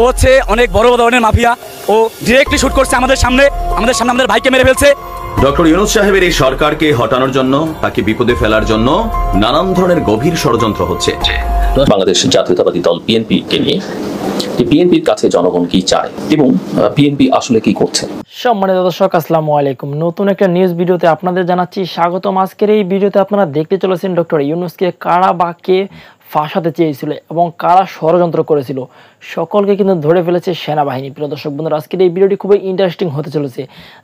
হচ্ছে অনেক বড় ধরনের মাফিয়া। ও ডিরেক্টলি শুট করছে আমাদের সামনে আমাদের ভাইকে মেরে ফেলছে। ডক্টর ইউনূস সাহেবের এই সরকারকে হটানোর জন্য, তাকে বিপদে ফেলার জন্য নানান ধরনের গভীর ষড়যন্ত্র হচ্ছে। বাংলাদেশ জাতীয়তাবাদী দল বিএনপি কে নিয়ে বিএনপির কাছে জনগণ কি চায় এবং বিএনপি আসলে কি করছে। সম্মানিত দর্শক, আসসালামু আলাইকুম। নতুন একটা নিউজ ভিডিওতে আপনাদের জানাচ্ছি স্বাগতম। আজকের এই ভিডিওতে আপনারা দেখতে চলেছেন ডক্টর ইউনূসকে কারা বা কে ফাঁসাতে চেয়েছিল এবং কারা ষড়যন্ত্র করেছিল, সকলকে কিন্তু ধরে ফেলেছে সেনাবাহিনী। প্রিয় দর্শক বন্ধুরা, আজকের এই ভিডিওটি খুবই ইন্টারেস্টিং হতে চলেছে।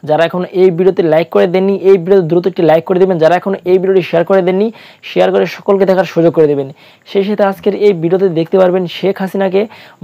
যারা এখন এই ভিডিওতে লাইক করে দেননি, এই ভিডিওতে দ্রুত একটি লাইক করে দেবেন। যারা এখন এই ভিডিওটি শেয়ার করে দেননি, শেয়ার করে সকলকে দেখার সুযোগ করে দেবেন। সেই সাথে আজকের এই ভিডিওতে দেখতে পারবেন শেখ হাসিনাকে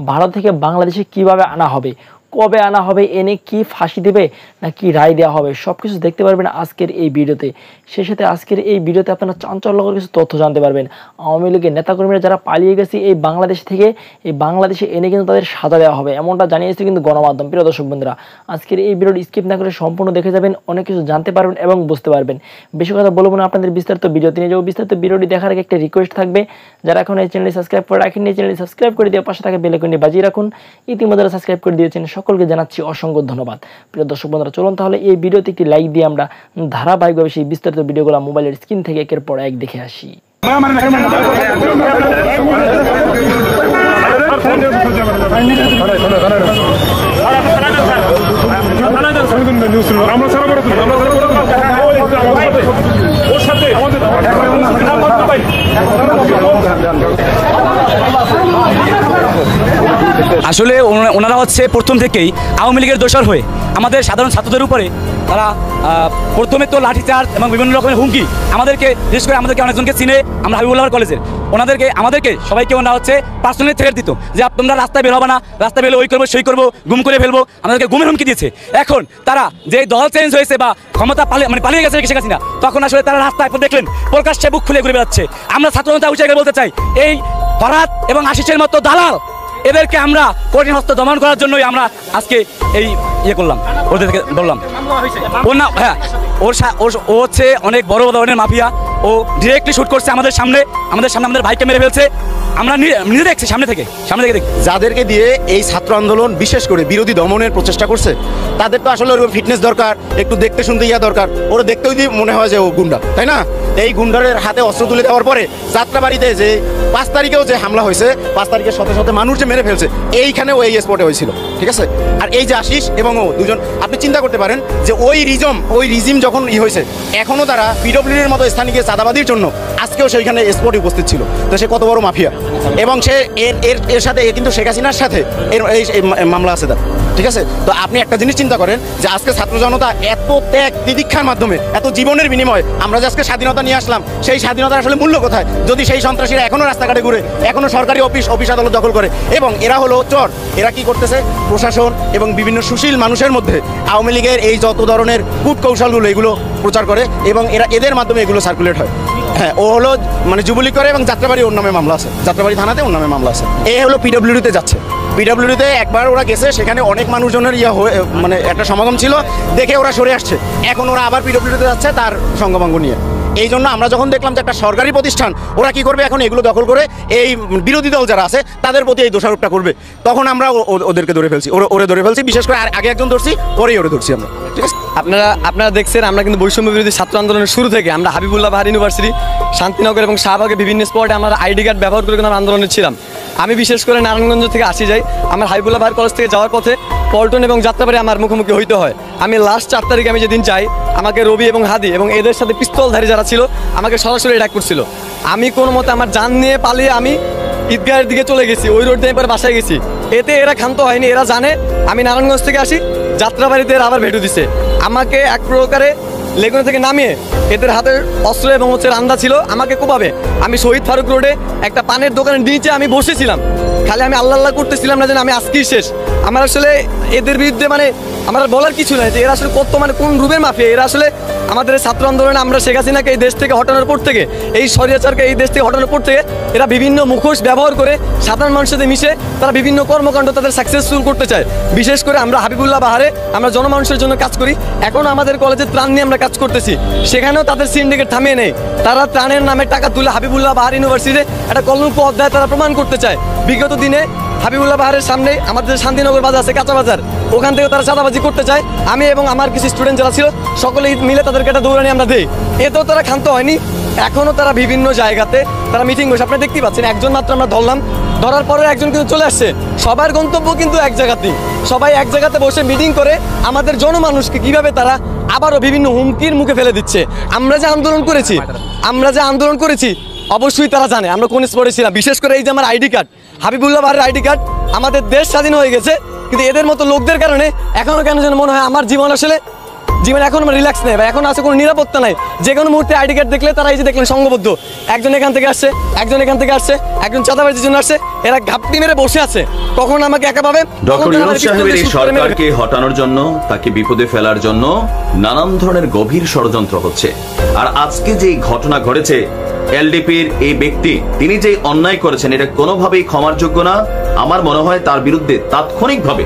ভারত থেকে বাংলাদেশে কিভাবে আনা হবে, কবে আনা হবে, এনে কি ফাঁসি দেবে না কি রায় দেওয়া হবে, সব কিছু দেখতে পারবেন আজকের এই ভিডিওতে। সেই সাথে আজকের এই ভিডিওতে আপনারা চাঞ্চল্যকর কিছু তথ্য জানতে পারবেন। আওয়ামী লীগের নেতাকর্মীরা যারা পালিয়ে গেছে এই বাংলাদেশ থেকে, এই বাংলাদেশে এনে কিন্তু তাদের সাজা দেওয়া হবে, এমনটা জানিয়েছে কিন্তু গণমাধ্যম। প্রিয় দর্শক বন্ধুরা, আজকের এই ভিডিওটি স্কিপ না করে সম্পূর্ণ দেখে যাবেন, অনেক কিছু জানতে পারবেন এবং বুঝতে পারবেন। বেশি কথা বলবো না, আপনাদের বিস্তারিত ভিডিওতে নিয়ে যাবো। বিস্তারিত ভিডিওটি দেখার আগে একটা রিকোয়েস্ট থাকবে, যারা এখন এই চ্যানেলটি সাবস্ক্রাইব করে রাখেননি, চ্যানেলটি সাবস্ক্রাইব করে দিয়ে পাশে থাকা বেল আইকনটি বাজিয়ে রাখুন। ইতিমধ্যে সাবস্ক্রাইব করে দিয়েছেন, সকলকে জানাচ্ছি অসংখ্য ধন্যবাদ। প্রিয় দর্শক বন্ধুরা, চলুন তাহলে এই ভিডিওতে একটি লাইক দিয়ে আমরা ধারাবাহিকভাবে সেই বিস্তারিত ভিডিওগুলো মোবাইলের স্ক্রিন থেকে একের পর এক দেখে আসি। আসলে ওনারা হচ্ছে প্রথম থেকেই আওয়ামী লীগের দোসর হয়ে আমাদের সাধারণ ছাত্রদের উপরে তারা প্রথমে তো লাঠিচার্জ এবং বিভিন্ন রকমের হুমকি, আমাদেরকে বিশেষ করে আমাদেরকে অনেকজনকে চিনে, আমরা হাবিবুল্লাহ কলেজের, আমাদেরকে সবাইকে ওনারা হচ্ছে পার্সোনালি থ্রেট দিত যে তোমরা রাস্তায় বের হবে না, রাস্তায় বেরোলে ওই করবো সেই করবো, গুম করে ফেলবো, আমাদেরকে গুমের হুমকি দিয়েছে। এখন তারা যে দল চেঞ্জ হয়েছে বা ক্ষমতা পালিয়ে গেছে শেখ হাসিনা, তখন আসলে তারা রাস্তায় দেখলেন প্রকাশ্যে বুক খুলে ঘুরে বেড়াচ্ছে। আমরা ছাত্রজনতা উঠে বলতে চাই, এই ফরহাদ এবং আশিসের মতো দালাল এদেরকে আমরা কঠিন হস্ত দমন করার জন্যই আমরা আজকে এই করলাম, ওদেরকে বললাম। ও না, হ্যাঁ, ও হচ্ছে অনেক বড় ধরনের মাফিয়া। ও ডিরেক্টলি শুট করছে আমাদের সামনে আমাদের ভাইকে মেরে ফেলছে। আমরা নিজে দেখছি সামনে থেকে দেখি। যাদেরকে দিয়ে এই ছাত্র আন্দোলন বিশেষ করে বিরোধী দমনের প্রচেষ্টা করছে, তাদের তো আসলে ওরকম ফিটনেস দরকার, একটু দেখতে শুনতে দরকার। ওরা দেখতেও যদি মনে হয় যে ও গুন্ডা, তাই না? এই গুন্ডারের হাতে অস্ত্র তুলে দেওয়ার পরে যাত্রাবাড়িতে যে 5 তারিখেও যে হামলা হয়েছে, 5 তারিখের সাথে মানুষ যে মেরে ফেলছে, এইখানেও এই স্পটে হয়েছিল, ঠিক আছে? আর এই যে আশিস এবং ও দুজন, আপনি চিন্তা করতে পারেন যে ওই রিজিম যখন হয়েছে, এখনও তারা পিডব্লিউডির মতো স্থানীয় চাঁদাবাদির জন্য আজকেও সেইখানে স্পটে উপস্থিত ছিল। তো সে কত বড় মাফিয়া, এবং সে এর সাথে কিন্তু শেখ হাসিনার সাথে এই মামলা আছে তার, ঠিক আছে? তো আপনি একটা জিনিস চিন্তা করেন যে আজকে ছাত্র জনতা এত ত্যাগ তিতিক্ষার মাধ্যমে, এত জীবনের বিনিময়ে আমরা যে আজকে স্বাধীনতা নিয়ে আসলাম, সেই স্বাধীনতার আসলে মূল্য কোথায় যদি সেই সন্ত্রাসীরা এখনো রাস্তাঘাটে ঘুরে, এখনো সরকারি অফিস আদালত দখল করে, এবং এরা হলো চোর। এরা কি করতেছে? প্রশাসন এবং বিভিন্ন সুশীল মানুষের মধ্যে আওয়ামী লীগের এই যত ধরনের কূটকৌশলগুলো এগুলো প্রচার করে, এবং এদের মাধ্যমে এগুলো সার্কুলেট হয়। হ্যাঁ, ও হলো মানে যুবলীগ করে, এবং যাত্রাবাড়ি ওর নামে মামলা আছে, যাত্রাবাড়ি থানাতে ওর নামে মামলা আছে। এ হলো পিডব্লিউডিতে যাচ্ছে। পিডব্লিউডিতে একবার ওরা গেছে, সেখানে অনেক মানুষজনের মানে একটা সমাগম ছিল, দেখে ওরা সরে আসছে। এখন ওরা আবার পিডব্লিউডিতে যাচ্ছে তার সঙ্গভঙ্গ নিয়ে। এই জন্য আমরা যখন দেখলাম যে একটা সরকারি প্রতিষ্ঠান ওরা কি করবে, এখন এগুলো দখল করে এই বিরোধী দল যারা আছে তাদের প্রতি এই দোষারোপটা করবে, তখন আমরা ওদেরকে ধরে ফেলছি, ওরে ধরে ফেলছি। বিশেষ করে আগে একজন ধরছি, পরেই ওরে ধরছি আমরা, ঠিক আছে? আপনারা দেখছেন, আমরা কিন্তু বৈষম্য বিরোধী ছাত্র আন্দোলনের শুরু থেকে আমরা হাবিবুল্লাহ বাহার ইউনিভার্সিটি, শান্তিনগর এবং শাহবাগে বিভিন্ন স্পটে আমরা আইডি কার্ড ব্যবহার করে কিন্তু আমরা আন্দোলনে ছিলাম। আমি বিশেষ করে নারায়ণগঞ্জ থেকে আসি যাই, আমার হাবিবুল্লাহ বাহার কলেজ থেকে যাওয়ার পথে পল্টন এবং যাত্রাবাড়ি আমার মুখোমুখি হইতে হয়। আমি লাস্ট 4 তারিখে আমি যেদিন যাই, আমাকে রবি এবং হাদি এবং এদের সাথে পিস্তলধারী যারা ছিল আমাকে সরাসরি অ্যাটাক করছিল। আমি কোনো মতে আমার জান নিয়ে পালিয়ে আমি ঈদগাহের দিকে চলে গেছি, ওই রোড দিয়ে পরে বাসায় গেছি। এতে এরা ক্ষান্ত হয়নি, এরা জানে আমি নারায়ণগঞ্জ থেকে আসি, যাত্রাবাড়িতে আবার ভেটু দিছে আমাকে এক প্রকারে লেগুনা থেকে নামিয়ে। এদের হাতের অস্ত্র এবং রান্দা ছিল, আমাকে কোপাবে। আমি শহীদ ফারুক রোডে একটা পানের দোকানের নিচে আমি বসেছিলাম, খালি আমি আল্লাহ করতেছিলাম না যেন আমি আজকেই শেষ। আমার আসলে এদের বিরুদ্ধে মানে আমার আর বলার কিছু নাই যে এরা আসলে কত মানে কোন রূপের মাফিয়া। এরা আসলে আমাদের এই ছাত্র আন্দোলনে আমরা শেখ হাসিনাকে এই দেশ থেকে হটানোর পর থেকে, এই স্বৈরাচারকে এই দেশ থেকে হটানোর পর থেকে এরা বিভিন্ন মুখোশ ব্যবহার করে সাধারণ মানুষের সাথে মিশে তারা বিভিন্ন কর্মকাণ্ড তাদের সাকসেসফুল করতে চায়। বিশেষ করে আমরা হাবিবুল্লাহ বাহারে আমরা জনমানুষের জন্য কাজ করি। এখন আমাদের কলেজে ত্রাণ নিয়ে আমরা কাজ করতেছি, সেখানেও তাদের সিন্ডিকেট থামিয়ে নেই। তারা ত্রাণের নামে টাকা তুলে হাবিবুল্লাহ বাহার ইউনিভার্সিটিতে একটা কলঙ্ক অধ্যায় তারা প্রমাণ করতে চায়। বিগত দিনে হাবিবুল্লাহ বাহারের সামনে আমাদের শান্তিনগর বাজার আছে, কাঁচা বাজার, ওখান থেকে তারা চাঁদাবাজি করতে চায়। আমি এবং আমার কিছু স্টুডেন্ট যারা ছিল সকলেই মিলে তাদেরকে একটা দৌড়ানি আমরা দিই। এতেও তারা ক্ষান্ত হয়নি, এখনও তারা বিভিন্ন জায়গাতে তারা মিটিং বসে। আপনি দেখতেই পাচ্ছেন একজন মাত্র আমরা ধরলাম, ধরার পরে একজন কিন্তু চলে আসছে। সবার গন্তব্য কিন্তু এক জায়গাতেই, সবাই এক জায়গাতে বসে মিটিং করে আমাদের জনমানুষকে কিভাবে তারা আবারও বিভিন্ন হুমকির মুখে ফেলে দিচ্ছে। আমরা যে আন্দোলন করেছি অবশ্যই তারা জানে আমরা কোন স্পটে ছিলাম। বিশেষ করে এই যে আমার আইডি কার্ড, হাবিবুল্লাহ বাহারের আইডি কার্ড, আমাদের দেশ স্বাধীন হয়ে গেছে, কিন্তু এদের মতো লোকদের কারণে এখনো কেন যেন মনে হয় আমার জীবন এখন আমার রিল্যাক্স নেই বা এখন আছে কোনো নিরাপত্তা নাই। যে কোনো মুহূর্তে আইডি কার্ড দেখলে তারা এই যে দেখলেন সংঘবদ্ধ, একজন এখান থেকে আসছে, একজন এখান থেকে আসছে, একজন চাঁদাবাজির জন্য আসছে, এরা ঘাপটি মেরে বসে আছে। কখন আমাকে একা পাবে। ডক্টর ইউনূস সাহেবের এই সরকারকে হটানোর জন্য, তাকে বিপদে ফেলার জন্য নানান ধরনের গভীর ষড়যন্ত্র হচ্ছে। আর আজকে যে ঘটনা ঘটেছে, এলডিপির এই ব্যক্তি তিনি যে অন্যায় করেছেন এটা কোনোভাবেই ক্ষমার যোগ্য না। আমার মনে হয় তার বিরুদ্ধে তাৎক্ষণিকভাবে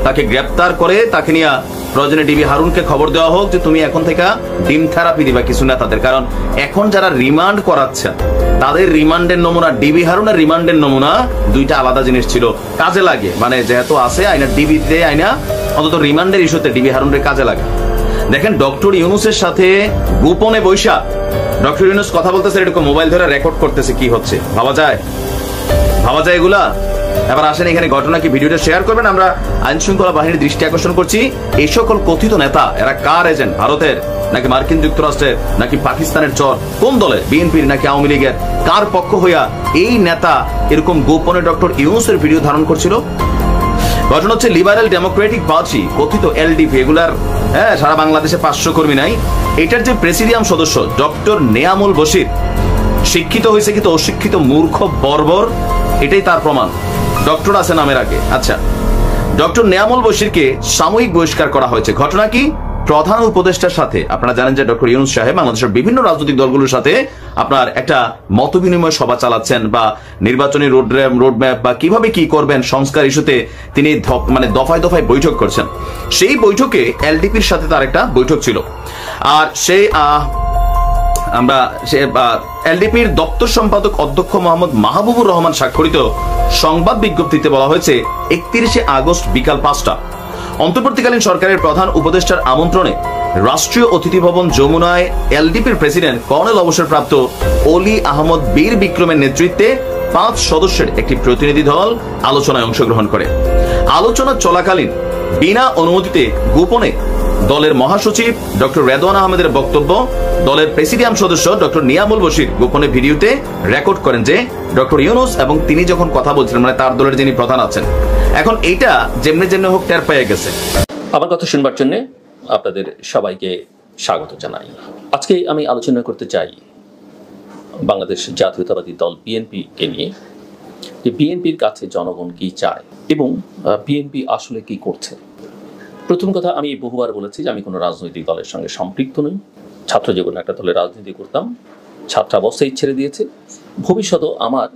তাকে গ্রেপ্তার করে তাকে নিয়ে প্রয়োজনে ডিবি হারুনকে খবর দেওয়া হোক যে তুমি এখন থেকে ডিম থেরাপি দিবা কিছু না তাদের। কারণ এখন যারা রিমান্ড করাচ্ছেন তাদের রিমান্ডের নমুনা, ডিবি হারুনের রিমান্ডের নমুনা দুইটা আলাদা জিনিস ছিল। কাজে লাগে, মানে যেহেতু আছে আইনা ডিবিতে আইনা অন্তত রিমান্ডের ইস্যুতে ডিবি হারুনের কাজে লাগে। দেখেন ডক্টর ইউনূসের সাথে গোপনে বৈশা ডক্টর ইউনূস কথা বলতেছে, এরকম মোবাইল ধরে রেকর্ড করতেছে। কি হচ্ছে ভাবা যায় এগুলা? এবার আসেন এখানে ঘটনা কি ভিডিওটা শেয়ার করবেন। আমরা আইন শৃঙ্খলা বাহিনীর দৃষ্টি আকর্ষণ করছি, এই সকল কথিত নেতা এরা কার এজেন্ট? ভারতের নাকি মার্কিন যুক্তরাষ্ট্রের নাকি পাকিস্তানের চর? কোন দলের? বিএনপির নাকি আওয়ামী লীগের? কার পক্ষ হইয়া এই নেতা এরকম গোপনে ডক্টর ইউনূসের ভিডিও ধারণ করছিল? ঘটনা হচ্ছে লিবারেল ডেমোক্রেটিক পার্টি, কথিত এলডিপি, এগুলার সারা বাংলাদেশে 500 কর্মী নাই। এটার যে প্রেসিডিয়াম সদস্য ডক্টর নেয়ামুল বশির শিক্ষিত হয়েছে কিন্তু অশিক্ষিত, মূর্খ, বর্বর, এটাই তার প্রমাণ। ডক্টর আছে নামের আগে। আচ্ছা, ডক্টর নেয়ামুল বশিরকে সাময়িক বহিষ্কার করা হয়েছে। ঘটনা কি? প্রধান উপদেষ্টার সাথে, আপনারা জানেন যে ডক্টর ইউনূস সাহেব বাংলাদেশের বিভিন্ন রাজনৈতিক দলগুলোর সাথে আপনার একটা মত বিনিময় সভা চালাচ্ছেন, বা নির্বাচনী রোডম্যাপ বা কিভাবে কি করবেন সংস্কার ইস্যুতে তিনি মানে দফায় দফায় বৈঠক করছেন। সেই বৈঠকে এলডিপির সাথে তার একটা বৈঠক ছিল। আর সেই এলডিপির দপ্তর সম্পাদক অধ্যক্ষ মোহাম্মদ মাহবুবুর রহমান স্বাক্ষরিত সংবাদ বিজ্ঞপ্তিতে বলা হয়েছে 31শে আগস্ট বিকাল 5টা অন্তর্বর্তীকালীন সরকারের প্রধান উপদেষ্টার আমন্ত্রণে রাষ্ট্রীয় অতিথি ভবন যমুনায় এলডিপির প্রেসিডেন্ট কর্নেল অবসরপ্রাপ্ত অলি আহমদ বীর বিক্রমের নেতৃত্বে 5 সদস্যের একটি প্রতিনিধি দল আলোচনায় অংশগ্রহণ করে। আলোচনা চলাকালীন বিনা অনুমতিতে গোপনে দলের মহাসচিব ডক্টর রেদওয়ান আহমেদের বক্তব্য দলের প্রেসিডিয়াম সদস্য ডক্টর নিয়ামুল বশির গোপনে ভিডিওতে রেকর্ড করেন যে ডক্টর ইউনূস এবং তিনি যখন কথা বলছিলেন, মানে তার দলের যিনি প্রধান আছেন। এখন এইটা যেমনি হোক টের পেয়ে গেছে। আমার কথা শুনবার জন্য আপনাদের সবাইকে স্বাগত জানাই। আজকে আমি আলোচনা করতে চাই বাংলাদেশ জাতীয়তাবাদী দল বিএনপিকে নিয়ে, যে বিএনপির কাছে জনগণ কি চায় এবং বিএনপি আসলে কি করছে। প্রথম কথা, আমি বহুবার বলেছি যে আমি কোনো রাজনৈতিক দলের সঙ্গে সম্পৃক্ত নই। ছাত্র জীবনে একটা দলে রাজনীতি করতাম, ছাত্রাবস্থায় ছেড়ে দিয়েছে। ভবিষ্যতেও আমার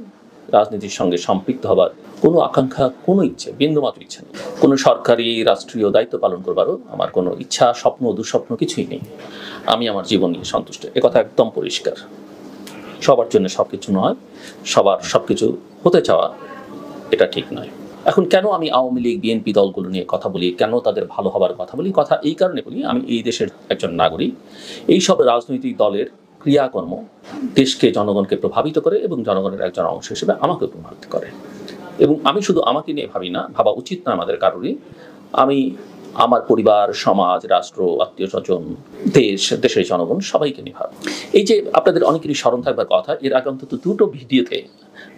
রাজনীতির সঙ্গে সম্পৃক্ত হবার কোনো আকাঙ্ক্ষা, কোনো ইচ্ছে, বিন্দুমাত্র ইচ্ছা নেই। কোনো সরকারি রাষ্ট্রীয় দায়িত্ব পালন করবারও আমার কোনো ইচ্ছা, স্বপ্ন, দুঃস্বপ্ন কিছুই নেই। আমি আমার জীবন নিয়ে সন্তুষ্ট, একথা একদম পরিষ্কার। সবার জন্য সব কিছু নয়, সবার সব কিছু হতে চাওয়া এটা ঠিক নয়। এখন কেন আমি আওয়ামী লীগ, বিএনপি দলগুলো নিয়ে কথা বলি, কেন তাদের ভালো হবার কথা বলি? কথা এই কারণে বলি, আমি এই দেশের একজন নাগরিক। এইসব রাজনৈতিক দলের ক্রিয়াকর্ম দেশকে, জনগণকে প্রভাবিত করে এবং জনগণের একজন অংশ হিসেবে আমাকে প্রভাবিত করে। এবং আমি শুধু আমাকে নিয়ে ভাবি না, ভাবা উচিত না আমাদের কারোরই। আমি আমার পরিবার, সমাজ, রাষ্ট্র, আত্মীয় স্বজন, দেশের জনগণ সবাইকে নিয়ে ভাবি। এই যে আপনাদের অনেকেরই স্মরণ থাকবার কথা, এর আগে অন্তত 2টো ভিডিওতে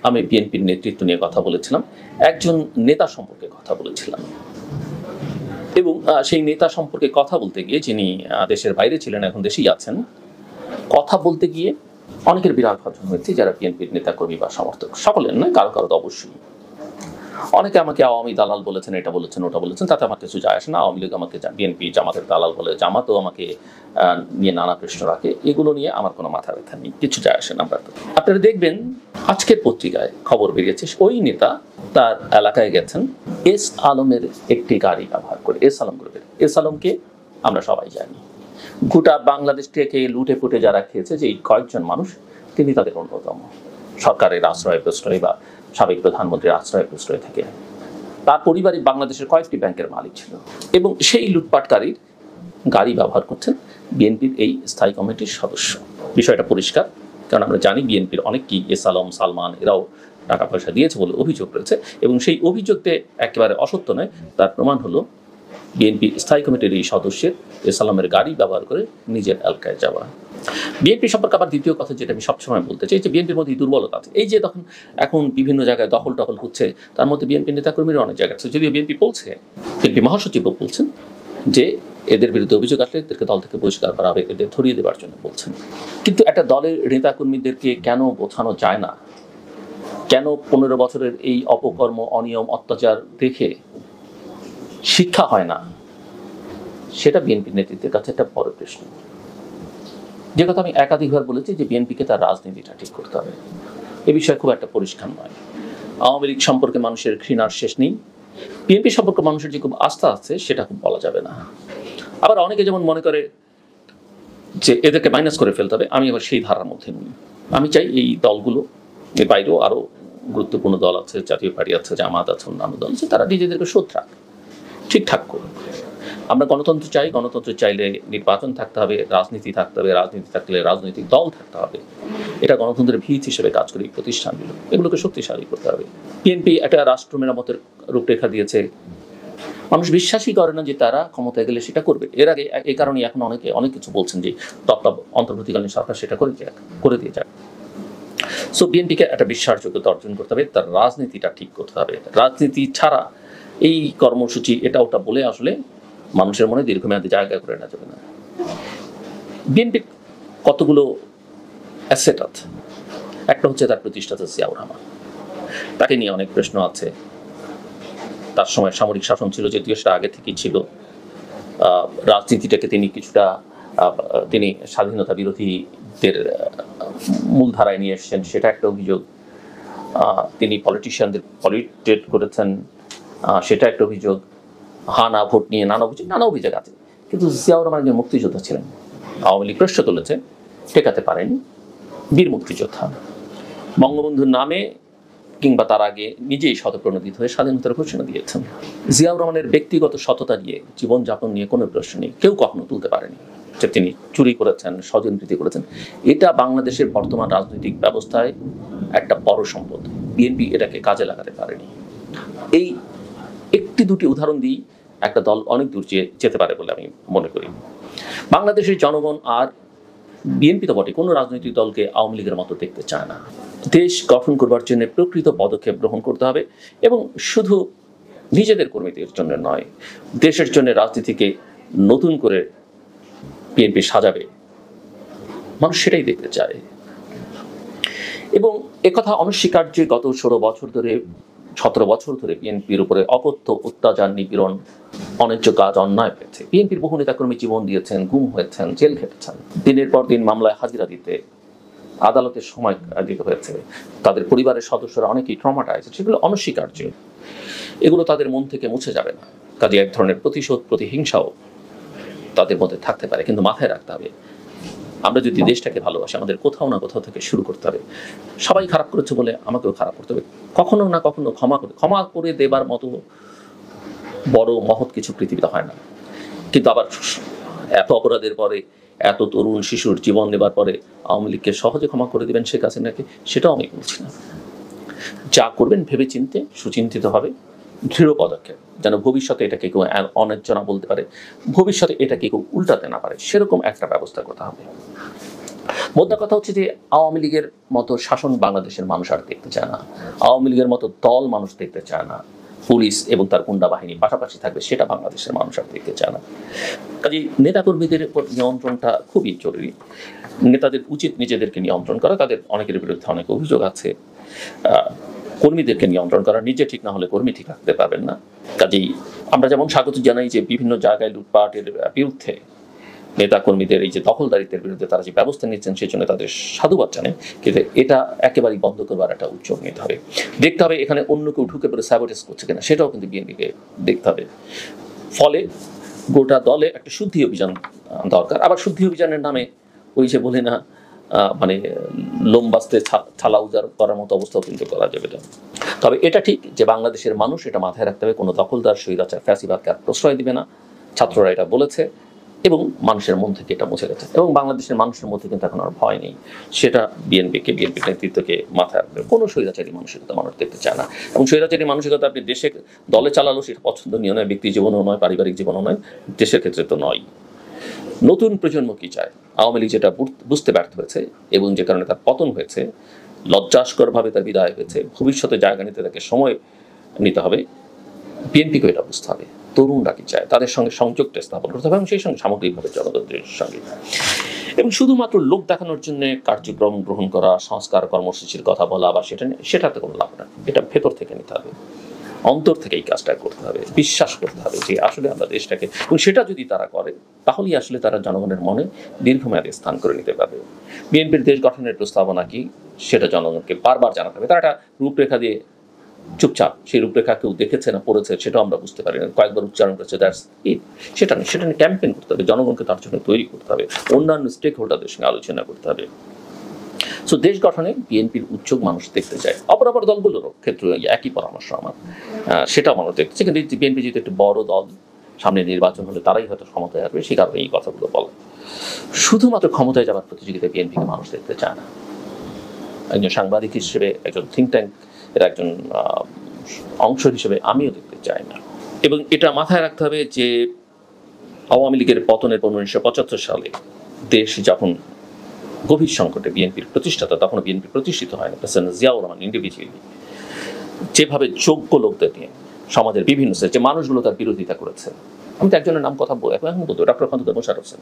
আমি বিএনপির নেতৃত্ব নিয়ে কথা বলেছিলাম, একজন নেতা সম্পর্কে কথা বলেছিলাম। এবং সেই নেতা সম্পর্কে কথা বলতে গিয়ে, যিনি দেশের বাইরে ছিলেন, এখন দেশেই আছেন, কথা বলতে গিয়ে অনেকের বিরাট ঘটনা হয়েছে, যারা বিএনপির নেতাকর্মী বা সমর্থক, সকলের নয়, কারো কারো তো অবশ্যই। অনেকে আমাকে আওয়ামী দালাল বলেছেন, এটা বলেছেন, ওটা বলেছেন, তাতে আমার কিছু যায় আসে না। আওয়ামী লীগ আমাকে বিএনপি জামাতের দালাল বলে, জামাতও আমাকে নিয়ে নানা প্রশ্ন রাখে, এগুলো নিয়ে আমার কোনো মাথা ব্যথা নেই, কিছু যায় আসে না। আপনারা দেখবেন আজকের পত্রিকায় খবর বেরিয়েছে, ওই নেতা তার এলাকায় গেছেন এস আলমের একটি গাড়ি ব্যবহার করে, এস আলম গ্রুপের। এস আলমকে আমরা সবাই জানি, গোটা বাংলাদেশ থেকে লুটে ফুটে যারা খেয়েছে যে কয়েকজন মানুষ, তিনি তাদের অন্যতম। সরকারের আশ্রয় প্রশ্রয় বা সাবেক প্রধানমন্ত্রীর আশ্রয় প্রশ্রয় থেকে তার পরিবারই বাংলাদেশের কয়েকটি ব্যাংকের মালিক ছিল, এবং সেই লুটপাটকারীর গাড়ি ব্যবহার করছেন বিএনপির এই স্থায়ী কমিটির সদস্য। বিষয়টা পরিষ্কার, কারণ আমরা জানি বিএনপির অনেকেই এস আলম, সালমান এরাও টাকা পয়সা দিয়েছে বলে অভিযোগ রয়েছে, এবং সেই অভিযোগতে একেবারে অসত্য নয়, তার প্রমাণ হলো বিএনপি স্থায়ী কমিটির এই সদস্যের এস আলমের গাড়ি ব্যবহার করে নিজের এলাকায় যাওয়া। বিএনপি সম্পর্কে আবার দ্বিতীয় কথা যেটা আমি সবসময় বলতে চাই, যে বিএনপির মধ্যে দুর্বলতা আছে। এই যে তখন এখন বিভিন্ন জায়গায় দখল টখল হচ্ছে, তার মধ্যে বিএনপি নেতাকর্মীরা অনেক জায়গায় আছে। যদিও বিএনপি বলছে, বিএনপি মহাসচিবও বলছেন যে এদের বিরুদ্ধে অভিযোগ আসলে এদেরকে দল থেকে বহিষ্কার করা হবে, এদের ধরিয়ে দেওয়ার জন্য বলছেন। কিন্তু একটা দলের নেতাকর্মীদেরকে কেন বোঝানো যায় না, কেন 15 বছরের এই অপকর্ম, অনিয়ম, অত্যাচার দেখে শিক্ষা হয় না, সেটা বিএনপির নেতৃত্বের কাছে একটা বড় প্রশ্ন। যে কথা আমি একাধিকবার বলেছি, যে বিএনপিকে তার রাজনীতিটা ঠিক করতে হবে, এ বিষয়ে খুব একটা পরিষ্কার নয়। আওয়ামী লীগ সম্পর্কে মানুষের ঘৃণার শেষ নেই, বিএনপি সম্পর্কে মানুষের যে খুব আস্থা আছে সেটা খুব বলা যাবে না। আবার অনেকে যেমন মনে করে যে এদেরকে মাইনাস করে ফেলতে হবে, আমি আবার সেই ধারার মধ্যে নই। আমি চাই এই দলগুলো, এর বাইরেও আরও গুরুত্বপূর্ণ দল আছে, জাতীয় পার্টি আছে, জামাত আছে, অন্যান্য দল আছে, তারা নিজেদেরকে শোধরাক, ঠিকঠাক করুক। আমরা গণতন্ত্র চাই, গণতন্ত্র চাইলে নির্বাচন থাকতে হবে, রাজনীতি থাকতে হবে, রাজনীতি থাকলে রাজনৈতিক দল থাকতে হবে। এটা গণতন্ত্রের ভিত হিসেবে কাজ করি প্রতিষ্ঠানগুলো, এগুলোকে শক্তিশালী করতে হবে। বিএনপি একটা রাষ্ট্র মেরামতের রূপরেখা দিয়েছে, মানুষ বিশ্বাসই করে না যে তারা ক্ষমতায় গেলে সেটা করবে। এর আগে এই কারণে এখন অনেকে অনেক কিছু বলছেন যে অন্তর্বর্তীকালীন সরকার সেটা করে দিয়ে যাক। সো বিএনপিকে একটা বিশ্বাসযোগ্যতা অর্জন করতে হবে, তার রাজনীতিটা ঠিক করতে হবে। রাজনীতি ছাড়া এই কর্মসূচি এটা ওটা বলে আসলে মানুষের মনে দীর্ঘমেয়াদী জায়গা করে নেওয়া যাবে না। বিএনপির কতগুলো অ্যাসেট আছে, একটা হচ্ছে তার প্রতিষ্ঠাতা জিয়াউর রহমান, তাকে নিয়ে অনেক প্রশ্ন আছে। তার সময় সামরিক শাসন ছিল, যদিও সেটা আগে থেকেই ছিল। রাজনীতিটাকে তিনি কিছুটা তিনি স্বাধীনতা বিরোধীদের মূলধারায় নিয়ে এসেছেন, সেটা একটা অভিযোগ। তিনি পলিটিশিয়ানদের পলিটেট করেছেন, সেটা একটা অভিযোগ। হানা ভোট নিয়ে নানা অভিযোগ আছে। কিন্তু জিয়াউর রহমান একজন মুক্তিযোদ্ধা ছিলেন, আওয়ামী লীগ প্রশ্ন তুলেছে, ঠেকাতে পারেনি, বীর মুক্তিযোদ্ধা। বঙ্গবন্ধুর নামে কিংবা তার আগে নিজেই শতপ্রণোদিত হয়ে স্বাধীনতার ঘোষণা দিয়েছেন। জিয়াউর রহমানের ব্যক্তিগত সততা নিয়ে, জীবনযাপন নিয়ে কোনো প্রশ্ন নেই, কেউ কখনো তুলতে পারেনি যে তিনি চুরি করেছেন, স্বজনপ্রীতি করেছেন। এটা বাংলাদেশের বর্তমান রাজনৈতিক ব্যবস্থায় একটা বড় সম্পদ, বিএনপি এটাকে কাজে লাগাতে পারেনি। এই একটি দুটি উদাহরণ দিই একটা দল অনেক দূর যেতে পারে বলে আমি মনে করি। বাংলাদেশের জনগণ আর বিএনপি তো বটে, কোনো রাজনৈতিক দলকে আওয়ামী লীগের মতো দেখতে চায় না। দেশ গঠন করবার জন্য প্রকৃত পদক্ষেপ গ্রহণ করতে হবে, এবং শুধু নিজেদের কর্মীদের জন্য নয়, দেশের জন্য রাজনীতিকে নতুন করে বিএনপি সাজাবে, মানুষ সেটাই দেখতে চায়। এবং একথা অনস্বীকার্য, গত 17 বছর ধরে বিএনপির উপরে অকথ্য অত্যাচার, নিপীড়ন, অন্যায্য কাজ, অন্যায় হয়েছে। বিএনপির বহু নেতাকর্মী জীবন দিয়েছেন, গুম হয়েছেন, জেল খেটেছেন, দিনের পর দিন মামলায় হাজিরা দিতে আদালতের সময় দিতে হয়েছে। তাদের পরিবারের সদস্যরা অনেকেই ট্রমাটাইজড, সেগুলো অনস্বীকার্য, এগুলো তাদের মন থেকে মুছে যাবে না। কাজে এক ধরনের প্রতিশোধ, প্রতিহিংসাও তাদের মধ্যে থাকতে পারে, কিন্তু মাথায় রাখতে হবে, আমরা যদি দেশটাকে ভালোবাসি, আমাদের কোথাও না কোথাও থেকে শুরু করতে হবে। সবাই খারাপ করেছে বলে আমাকেও খারাপ করতে হবে, কখনো না কখনো ক্ষমা করে দেবার মতো বড় মহৎ কিছু পৃথিবীতে হয় না। কিন্তু আবার এত অপরাধের পরে, এত তরুণ শিশুর জীবন নেবার পরে আওয়ামী লীগকে সহজে ক্ষমা করে দেবেন শেখ হাসিনাকে, সেটাও আমি বলছি না। যা করবেন ভেবে চিনতে, সুচিন্তিত হবে, দৃঢ় পদক্ষেপ, যেন ভবিষ্যতে এটাকে কেউ অন্যায্য না বলতে পারে, ভবিষ্যতে এটাকে কেউ উল্টাতে না পারে, সেরকম একটা ব্যবস্থা করতে হবে। মোদ্দা কথা হচ্ছে যে আওয়ামী লীগের মতো শাসন বাংলাদেশের মানুষ আর দেখতে চায় না, আওয়ামী লীগের মতো দল মানুষ দেখতে চায় না, পুলিশ এবং তার গুন্ডা বাহিনী পাশাপাশি থাকবে, সেটা বাংলাদেশের মানুষ আর দেখতে চায় না। কাজেই নেতাকর্মীদের উপর নিয়ন্ত্রণটা খুবই জরুরি। নেতাদের উচিত নিজেদেরকে নিয়ন্ত্রণ করা। তাদের অনেকের বিরুদ্ধে অনেক অভিযোগ আছে, কর্মীদেরকে নিয়ন্ত্রণ করা, নিজে ঠিক না হলে কর্মী ঠিক রাখতে পারবেন না। কাজেই আমরা যেমন স্বাগত জানাই যে বিভিন্ন জায়গায় লুটপাটের বিরুদ্ধে নেতা কর্মীদের এই যে দখলদারিত্বের বিরুদ্ধে তারা যে ব্যবস্থা নিচ্ছেন সেই জন্য তাদের সাধুবাদ জানাই, কিন্তু এটা একেবারেই বন্ধ করবার একটা উদ্যোগ নিতে হবে। দেখতে হবে এখানে অন্য কেউ ঢুকে পড়ে স্যাবোটেজ করছে কিনা, সেটাও কিন্তু বিএনপিকে দেখতে হবে। ফলে গোটা দলে একটা শুদ্ধি অভিযান দরকার। আবার শুদ্ধি অভিযানের নামে ওই যে বলে না মানে লোম বাস্তে ছালা উজাড় করার মতো অবস্থাও কিন্তু করা যাবে না। তবে এটা ঠিক যে বাংলাদেশের মানুষ এটা মাথায় রাখতে হবে, কোনো দখলদার স্বৈরাচার ফ্যাসিবাদকে আর প্রশ্রয় দিবে না। ছাত্ররা এটা বলেছে এবং মানুষের মন থেকে এটা মুছে গেছে, এবং বাংলাদেশের মানুষের মধ্যে কিন্তু এখন আর ভয় নেই। সেটা বিএনপির নেতৃত্বকে মাথায় রাখবে। কোনো স্বৈরাচারী মানসিকতা মানুষ দেখতে চায় না, এবং স্বৈরাচারী মানসিকতা আপনি দেশে দলে চালালো সেটা পছন্দনীয় নয়, ব্যক্তি জীবনও নয়, পারিবারিক জীবনও নয়, দেশের ক্ষেত্রে তো নয়। নতুন প্রজন্ম কি চায়? আওয়ামী লীগ যেটা বুঝতে ব্যর্থ হয়েছে এবং যে কারণে তার পতন হয়েছে, লজ্জাস্করভাবে তার বিদায় হয়েছে, ভবিষ্যতে জায়গা নিতে তাকে সময় নিতে হবে। বিএনপিকে এটা বুঝতে হবে তরুণরা কি চায়, তাদের সঙ্গে সংযোগটা স্থাপন করতে হবে, এবং সেই সঙ্গে সামগ্রিকভাবে জনগণের সঙ্গে। এবং শুধুমাত্র লোক দেখানোর জন্য কার্যক্রম গ্রহণ করা, সংস্কার কর্মসূচির কথা বলা বা সেটাতে কোনো লাভ না। এটা ভেতর থেকে নিতে হবে, অন্তর থেকে এই কাজটা করতে হবে, বিশ্বাস করতে হবে যে আসলে আমরা দেশটাকে, এবং সেটা যদি তারা করে তাহলেই আসলে তারা জনগণের মনে দীর্ঘমেয়াদী স্থান করে নিতে পারবে। বিএনপির দেশ গঠনের প্রস্তাবনা কি সেটা জনগণকে বারবার জানাতে হবে। তারা একটা রূপরেখা দিয়ে চুপচাপ সেই রূপরেখা কেউ দেখেছে না পড়েছে সেটাও আমরা বুঝতে পারি না, কয়েকবার উচ্চারণ করেছে দ্যাটস ইট, সেটা নিয়ে ক্যাম্পেইন করতে হবে, জনগণকে তার জন্য তৈরি করতে হবে, অন্যান্য স্টেক হোল্ডারদের সঙ্গে আলোচনা করতে হবে। সো দেশ গঠনে বিএনপির উদ্যোগ মানুষ দেখতে চায়। অপর দলগুলোরও ক্ষেত্রে একই পরামর্শ আমার, সেটাও মানুষ দেখতে চায়। কিন্তু বিএনপি যেহেতু একটু বড় দল, সামনে নির্বাচন হলে তারাই হয়তো ক্ষমতায় আসবে, সেই কারণে এই কথাগুলো বলে। শুধুমাত্র ক্ষমতায় যাওয়ার প্রতিযোগিতায় বিএনপিকে মানুষ দেখতে চায় না। একজন সাংবাদিক হিসেবে, একজন থিঙ্ক ট্যাঙ্ক এর একজন অংশ হিসেবে আমিও দেখতে চাই না। এবং এটা মাথায় রাখতে হবে যে আওয়ামী লীগের পতনের পর 1975 সালে দেশ যখন গভীর সংকটে, বিএনপির প্রতিষ্ঠাতা তখন বিএনপি প্রতিষ্ঠিত হয় না, প্রেসিডেন্ট জিয়াউর রহমান ইন্ডিভিজুয়ালি যেভাবে যোগ্য লোকদের নিয়ে সমাজের বিভিন্ন যে মানুষগুলো তার বিরোধিতা করেছে। আমি তো একজনের নাম কথা এখন বলতো, ডক্টর খন্দকার মোশাররফ হোসেন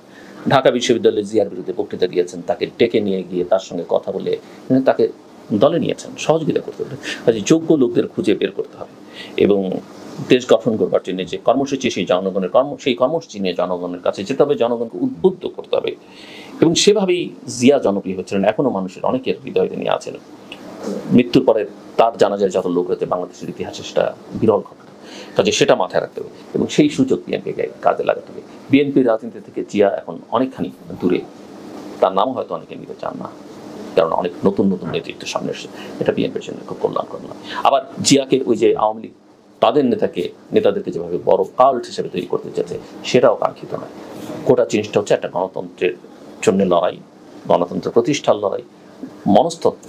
ঢাকা বিশ্ববিদ্যালয়ে জিয়ার বিরুদ্ধে বক্তৃতা দিয়েছেন, তাকে ডেকে নিয়ে গিয়ে তার সঙ্গে কথা বলে তাকে দলে নিয়েছেন, সহযোগিতা করতে হবে। কাজে যোগ্য লোকদের খুঁজে বের করতে হবে এবং দেশ গঠন করবার জন্য যে কর্মসূচি, সেই কর্মসূচি নিয়ে জনগণের কাছে যেতে হবে, জনগণকে উদ্বুদ্ধ করতে হবে। এবং সেভাবেই জিয়া জনপ্রিয় হচ্ছিলেন, এখনো মানুষের অনেকের হৃদয়ে তিনি আছেন। মৃত্যুর পরে তার জানাজার যত লোক হয়েছে বাংলাদেশের ইতিহাসে সেটা বিরল ঘটনা। কাজে সেটা মাথায় রাখতে হবে এবং সেই সুযোগ বিএনপিকে কাজে লাগাতে হবে। বিএনপির রাজনীতি থেকে জিয়া এখন অনেকখানি দূরে, তার নামও হয়তো অনেকে নিতে চান না, কারণ অনেক নতুন নতুন নেতৃত্বের সামনে এসেছে। এটা বিএনপির জন্য খুব কল্যাণকর নয়। আবার জিয়াকে ওই যে আওয়ামী লীগ তাদের নেতাদেরকে যেভাবে বড় কাল্ট হিসেবে তৈরি করতে চাইছে সেটাও কাঙ্ক্ষিত নয়। গোটা জিনিসটা হচ্ছে একটা গণতন্ত্রের জন্য লড়াই, গণতন্ত্র প্রতিষ্ঠার লড়াই, মনস্তত্ত্ব,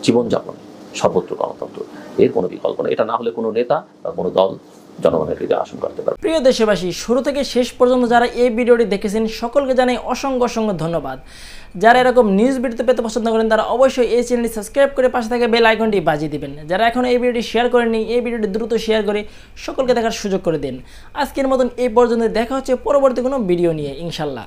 জীবনযাপনে সর্বত্র গণতন্ত্র, এর কোনো বিকল্প নেই। এটা না হলে কোনো নেতা বা কোনো দল জনগণের হৃদয়ে আসন করতে পারবে। প্রিয় দেশবাসী, শুরু থেকে শেষ পর্যন্ত যারা এই ভিডিওটি দেখেছেন সকলকে জানাই অসংখ্য ধন্যবাদ। যারা এরকম নিউজ ভিডিও পেতে পছন্দ করেন তারা অবশ্যই এই চ্যানেলটি সাবস্ক্রাইব করে পাশে থাকা বেল আইকনটি বাজিয়ে দিবেন। যারা এখন এই ভিডিওটি শেয়ার করেননি, এই ভিডিওটি দ্রুত শেয়ার করে সকলকে দেখার সুযোগ করে দিন। আজকের মতন এই পর্যন্ত, দেখা হচ্ছে পরবর্তী কোনো ভিডিও নিয়ে ইনশাল্লাহ।